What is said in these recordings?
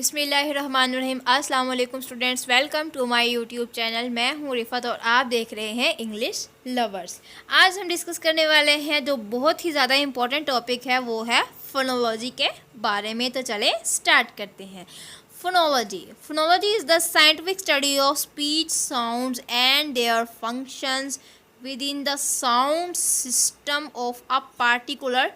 बिस्मिल्लाहिर्रहमानिर्रहीम। अस्सलाम वालेकुम students, welcome to my YouTube channel. मैं हूँ रिफ़त और आप देख रहे हैं इंग्लिश लवर्स। आज हम डिस्कस करने वाले हैं जो बहुत ही ज़्यादा इम्पोर्टेंट टॉपिक है, वो है फोनोलॉजी के बारे में। तो चले स्टार्ट करते हैं। Phonology is the scientific study of speech sounds and their functions within the sound system of a particular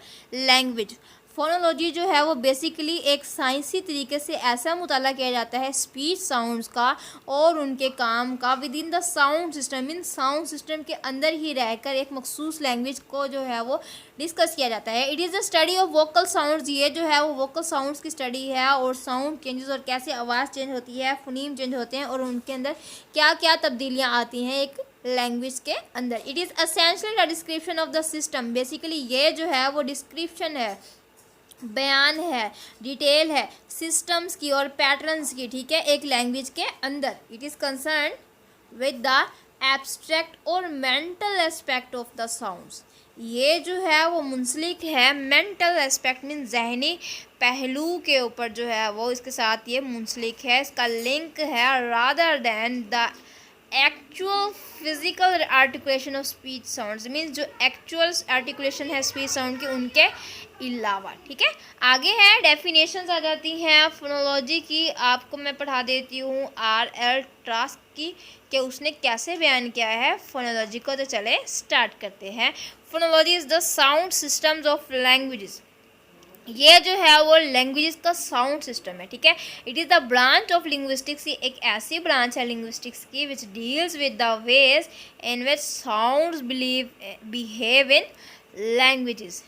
language। Phonology जो है वो बेसिकली एक साइंसी तरीके से ऐसा मुताला किया जाता है स्पीच साउंड्स का और उनके काम का with in the sound system. In sound system के अंदर ही रहकर एक मखसूस लैंग्वेज को जो है वो डिस्कस किया जाता है। It is the study of vocal sounds. ये जो है वो वोकल साउंड्स की स्टडी है और साउंड चेंजेस और कैसे आवाज़ चेंज होती है, फोनीम चेंज होते हैं और उनके अंदर क्या क्या तब्दीलियाँ आती हैं एक लैंग्वेज के अंदर। It is essentially the description of the system. Basically ये जो है वो डिस्क्रिप्शन है, बयान है, डिटेल है सिस्टम्स की और पैटर्न्स की, ठीक है, एक लैंग्वेज के अंदर। It is concern with the abstract और mental aspect of the sounds. ये जो है वो मुंसलिक है मेंटल एस्पेक्ट मीन जहनी पहलू के ऊपर जो है वो इसके साथ ये मुंसलिक है, इसका लिंक है rather than the actual physical articulation of speech sounds. Means जो एक्चुअल आर्टिकुलेशन है स्पीच साउंड की उनके अलावा, ठीक है। आगे है डेफिनेशंस आ जाती हैं फोनोलॉजी की। आपको मैं पढ़ा देती हूँ RL ट्रास्क की कि उसने कैसे बयान किया है फोनोलॉजी को। तो चले स्टार्ट करते हैं। Phonology is the sound systems of languages. ये जो है वो लैंग्वेजेस का साउंड सिस्टम है, ठीक है। It is the branch of linguistics. ये एक ऐसी ब्रांच है लिंग्विस्टिक्स की which deals with the ways in which sounds behave in languages.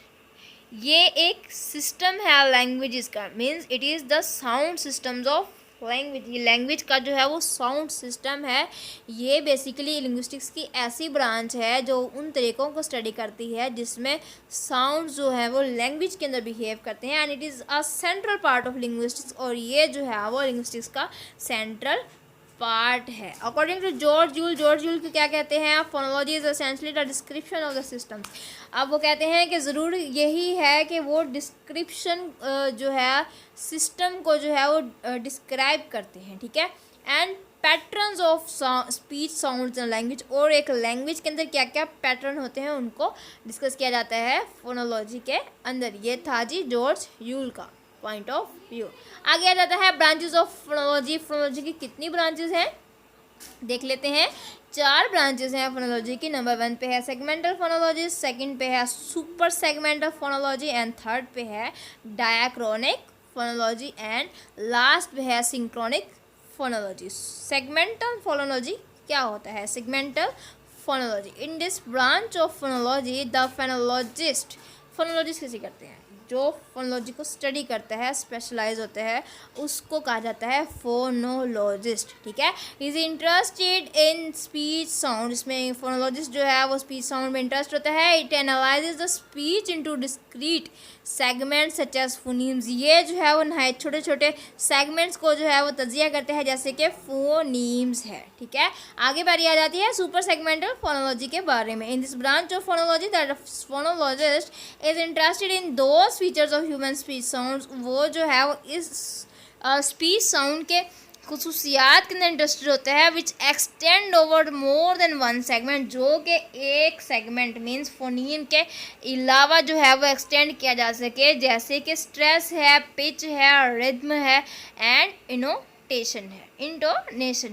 ये एक सिस्टम है लैंग्वेजेस का, means it is the sound systems of language. ये लैंग्वेज का जो है वो साउंड सिस्टम है। ये बेसिकली लिंग्विस्टिक्स की ऐसी ब्रांच है जो उन तरीक़ों को स्टडी करती है जिसमें साउंड जो है वो लैंग्वेज के अंदर बिहेव करते हैं। And it is a central part of linguistics. और ये जो है वो लिंग्विस्टिक्स का सेंट्रल पार्ट है। अकॉर्डिंग टू जॉर्ज यूल को क्या कहते हैं, phonology is essentially the description of the system. अब वो कहते हैं कि ज़रूर यही है कि वो डिस्क्रिप्शन जो है सिस्टम को जो है वो डिस्क्राइब करते हैं, ठीक है। And patterns of speech sounds in language. और एक लैंग्वेज के अंदर क्या क्या पैटर्न होते हैं उनको डिस्कस किया जाता है फोनोलॉजी के अंदर। ये था जी जॉर्ज यूल का पॉइंट ऑफ व्यू। आगे आ जाता है ब्रांचेस ऑफ फोनोलॉजी। फोनोलॉजी की कितनी ब्रांचेस हैं देख लेते हैं। 4 ब्रांचेस हैं फोनोलॉजी की। नंबर 1 पे है सेगमेंटल फोनोलॉजी, सेकंड पे है super segmental phonology and third पे है डायक्रोनिक फोनोलॉजी एंड लास्ट पे है सिंक्रोनिक फोनोलॉजी। सेगमेंटल फोनोलॉजी क्या होता है? Segmental phonology. In this branch of phonology the phonologist कैसे करते हैं, जो फोनोलॉजी को स्टडी करता है, स्पेशलाइज होता है, उसको कहा जाता है फोनोलॉजिस्ट, ठीक है। Is interested in speech sound. इसमें फोनोलॉजिस्ट जो है वो स्पीच साउंड में इंटरेस्ट होता है। It analyses the speech into discrete segments such as phonemes. ये जो है वो नहायत छोटे छोटे सेगमेंट्स को जो है वो तजिया करते हैं जैसे कि फोनीम्स है, ठीक है। आगे बारी आ जाती है सुपर सेगमेंटल फोनोलॉजी के बारे में। In this branch of phonology the phonologist is interested in those features of human speech sounds. वो जो है वो इस स्पीच साउंड के खुसूसियात के अंदर इंटरेस्टेड होता है which extend over more than one segment. जो कि एक सेगमेंट मीन्स फोनीम के अलावा जो है वो एक्सटेंड किया जा सके, जैसे कि स्ट्रेस है, पिच है, रिद्म है एंड इंटोनेशन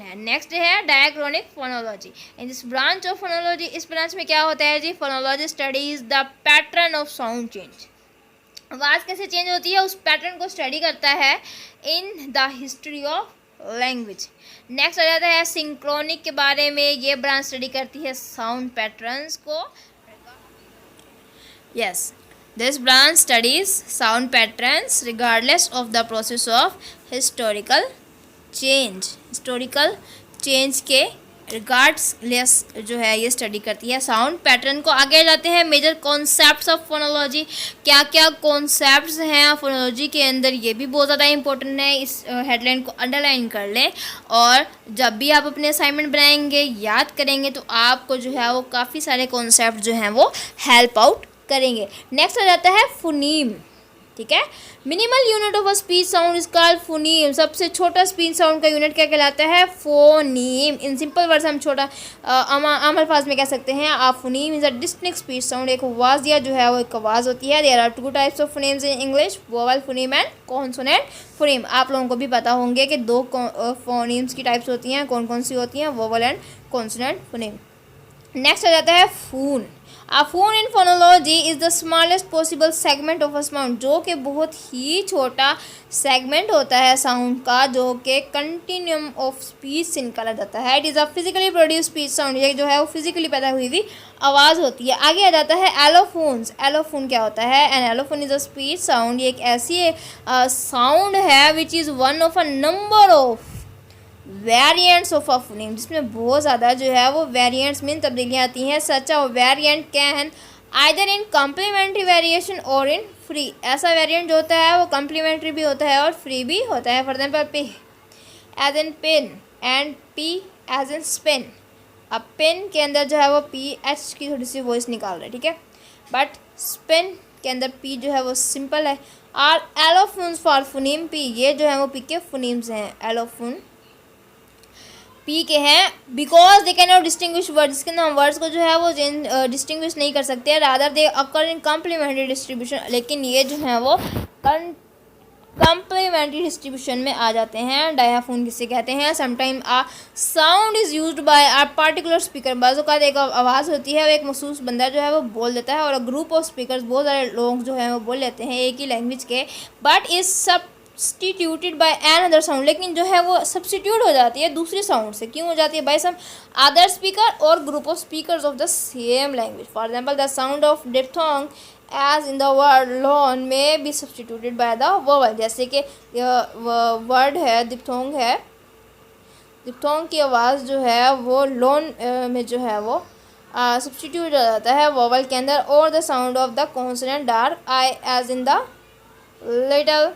है। नेक्स्ट है diachronic phonology. In this branch of phonology, इस ब्रांच में क्या होता है जी, phonology studies the pattern of sound change. आवाज़ कैसे चेंज होती है उस पैटर्न को स्टडी करता है in the history of language. Next आ जाता है सिंक्रोनिक के बारे में। ये ब्रांच स्टडी करती है साउंड पैटर्न्स को। Yes, this branch studies sound patterns regardless of the process of historical change के रिगार्डलेस जो है ये स्टडी करती है साउंड पैटर्न को। आगे जाते हैं मेजर कॉन्सेप्ट्स ऑफ फोनोलॉजी। क्या क्या कॉन्सेप्ट्स हैं फोनोलॉजी के अंदर, ये भी बहुत ज़्यादा इंपॉर्टेंट है। इस हेडलाइन को अंडरलाइन कर लें और जब भी आप अपने असाइनमेंट बनाएंगे, याद करेंगे तो आपको जो है वो काफ़ी सारे कॉन्सेप्ट जो हैं वो हेल्प आउट करेंगे। नेक्स्ट आ जाता है फोनीम। ठीक है। Minimal unit of a speech sound is called phoneme. सबसे छोटा स्पीच साउंड का यूनिट क्या कहलाता है? फोनीम। इन सिंपल वर्ड्स हम छोटा आम अल्फाज में कह सकते हैं a phoneme is a distinct speech sound. एक आवाज़ या जो है वो एक आवाज़ होती है। There are two types of phonemes in English, vowel phoneme and consonant phoneme. आप लोगों को भी पता होंगे कि दो फोनीम्स की टाइप्स होती हैं, कौन कौन सी होती हैं? Vowel and consonant phoneme. Next आ जाता है फून। A phone in phonology is the smallest possible segment of a sound, जो कि बहुत ही छोटा सेगमेंट होता है साउंड का, जो कि कंटिन्यूम ऑफ स्पीच से निकाला जाता है। It is a physically produce speech sound, ये जो है वो फिजिकली पैदा हुई हुई आवाज़ होती है। आगे आ जाता है एलोफोन्स। एलोफोन क्या होता है? An allophone is a speech sound, ये एक ऐसी साउंड है which is one of a number of variants of a phoneme, जिसमें बहुत ज़्यादा जो है वो वेरिएंट्स में तब्दीलियाँ आती हैं। Such a variant can either in complementary variation or in free. ऐसा वेरिएंट जो होता है वो कम्प्लीमेंट्री भी होता है और फ्री भी होता है। For example P as in pen and P as in spin. अब पेन के अंदर जो है वो पी एच की थोड़ी सी वॉइस निकाल रहा है, ठीक है, बट स्पेन के अंदर पी जो है वो सिंपल है। और एलोफोन्स फॉर फोनीम पी, ये जो है वो पी के फोनीम्स हैं। एलोफोन पी के हैं because they can not distinguish words, जिसके अंदर हम वर्ड्स को जो है वो डिस्टिंग्विश नहीं कर सकते। Rather they occur in complementary distribution, लेकिन ये जो है वो कम्प्लीमेंट्री डिस्ट्रीब्यूशन में आ जाते हैं। डायाफोन किसे कहते हैं? Sometime a sound is used by a particular speaker. बाज़ औक़ात एक आवाज़ होती है, वो एक मखसूस बंदा जो है वो बोल देता है, और ग्रुप ऑफ स्पीकर्स बहुत सारे लोग जो हैं वो बोल लेते हैं एक ही लैंग्वेज के, but is sub substituted by an other sound, लेकिन जो है वो सब्स्टिट्यूट हो जाती है दूसरे साउंड से। क्यों हो जाती है? By some other speaker or group of speakers of the same language. For example the sound of diphthong as in the word loan में be substituted by the vowel. जैसे कि वर्ड है डिप्थोंग है, डिप्थोंग की आवाज़ जो है वो लोन में जो है वो सब्स्टिट्यूट हो जाता है वोवल के अंदर। और the sound of the consonant dark I as in the little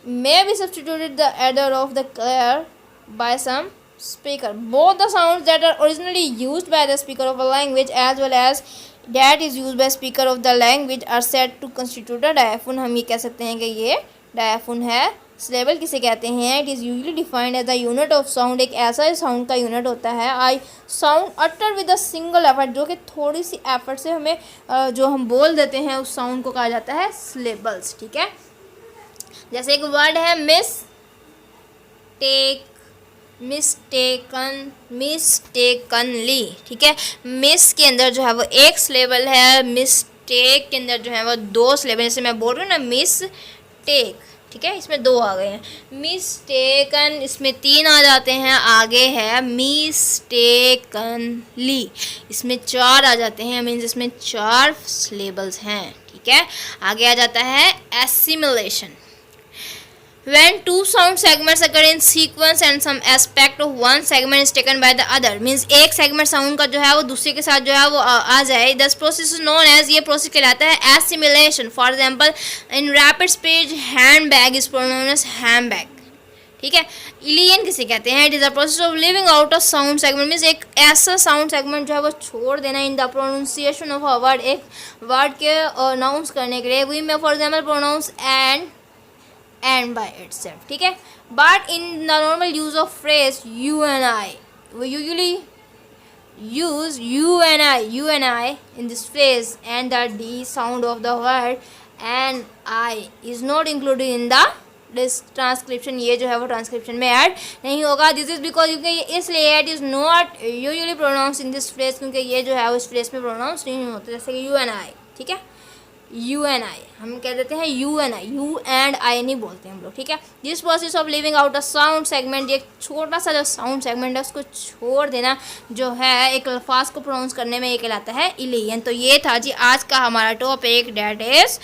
may be substituted the adder of the clear by some speaker. Both the sounds that are originally used by the speaker of a language as well as that is used by speaker of the language are said to constitute a diaphone. हम ये कह सकते हैं कि ये diaphone है। syllable किसे कहते हैं? It is usually defined as the unit of sound, एक ऐसा साउंड का यूनिट होता है। I sound uttered with a single effort, जो कि थोड़ी सी एफर्ट से हमें जो हम बोल देते हैं उस साउंड को कहा जाता है syllables, ठीक है। जैसे एक वर्ड है मिस्टेकनली, ठीक है। मिस के अंदर जो है वो एक सिलेबल है, मिस्टेक के अंदर जो है वो दो सिलेबल। जैसे मैं बोल रही हूँ ना मिस्टेक, ठीक है, इसमें दो आ गए हैं। मिस्टेकन इसमें तीन आ जाते हैं। आगे है मिस्टेकनली, इसमें चार आ जाते हैं, मीन्स इसमें चार सिलेबल्स हैं, ठीक है। आगे आ जाता है assimilation. When two sound segments occur in sequence and some aspect of one segment is taken by the other, means एक segment sound का जो है वो दूसरे के साथ जो है वो आ जाए, this process is known as, ये process कहलाता है assimilation. For example, in rapid speech handbag is pronounced as handbag, ठीक है। इलियन किसे कहते हैं? It is a process of leaving out of sound segment, means एक ऐसा साउंड सेगमेंट जो है वो छोड़ देना in the pronunciation of a word, एक वर्ड के अनाउंस करने के लिए। We may for example pronounce and by itself, ठीक है। but in the normal use of phrase you and I, we usually use you and I in this phrase, and that the sound of the word and I is not included in the this transcription, ये जो है वो transcription में add नहीं होगा। This is because क्योंकि ये इसलिए it is not usually pronounce in this phrase, क्योंकि ये जो है उस फ्रेज में प्रोनाउंस नहीं होता। जैसे कि यू एंड आई, ठीक है, यू एंड आई हम कह देते हैं you and I, you and I नहीं बोलते हम लोग, ठीक है। This process of leaving out a sound segment, ये छोटा सा जो साउंड सेगमेंट है उसको छोड़ देना जो है एक अल्फाज को प्रोनाउंस करने में ये कहलाता है इलियन। तो ये था जी आज का हमारा टॉपिक, डेट इज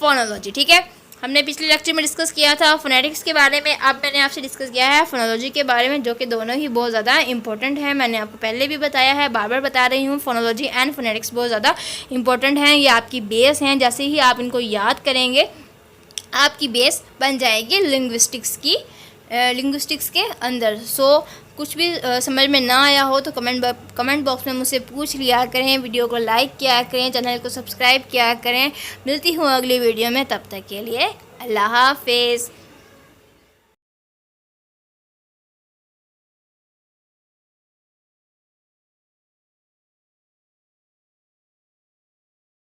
फोनोलॉजी, ठीक है। हमने पिछले लेक्चर में डिस्कस किया था फोनेटिक्स के बारे में, अब मैंने आपसे डिस्कस किया है फोनोलॉजी के बारे में, जो कि दोनों ही बहुत ज़्यादा इंपॉर्टेंट है। मैंने आपको पहले भी बताया है, बार बार बता रही हूँ, फोनोलॉजी एंड फोनेटिक्स बहुत ज़्यादा इंपॉर्टेंट हैं। ये आपकी बेस हैं, जैसे ही आप इनको याद करेंगे आपकी बेस बन जाएगी लिंग्विस्टिक्स के अंदर। सो कुछ भी समझ में ना आया हो तो कमेंट बॉक्स में मुझसे पूछ लिया करें। वीडियो को लाइक किया करें, चैनल को सब्सक्राइब किया करें। मिलती हूँ अगली वीडियो में, तब तक के लिए अल्लाह हाफिज़।